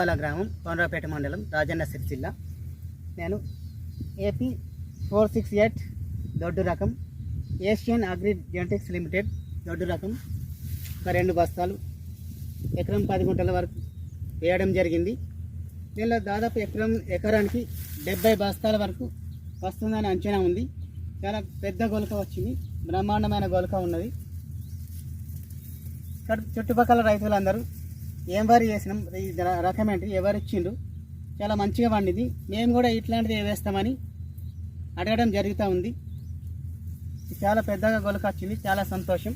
దుగ్గాల గ్రామం కోనరాపేట మండలం రాజన్న సిరిసిల్ల. నేను ఏపీ 468 దొడ్డు రకం ఏషియన్ అగ్రి జెనెటిక్స్ లిమిటెడ్ దొడ్డు రకం ఒక 2 బస్తాలు ఎకరం 10 గుంటల వరకు వేయడం జరిగింది. దీనిలో దాదాపు ఎకరానికి 70 బస్తాల వరకు వస్తుందని అంచనా ఉంది. చాలా పెద్ద గొలక వచ్చింది, బ్రహ్మాండమైన గొలక ఉన్నది. చుట్టుపక్కల రైతులందరూ ఏం వరి చేసినాం, ఈ రకం ఏంటి, ఎవరు ఇచ్చిండ్రు, చాలా మంచిగా పండింది, మేము కూడా ఇట్లాంటిది వేస్తామని అడగడం జరుగుతూ ఉంది. చాలా పెద్దగా గొలక వచ్చింది, చాలా సంతోషం.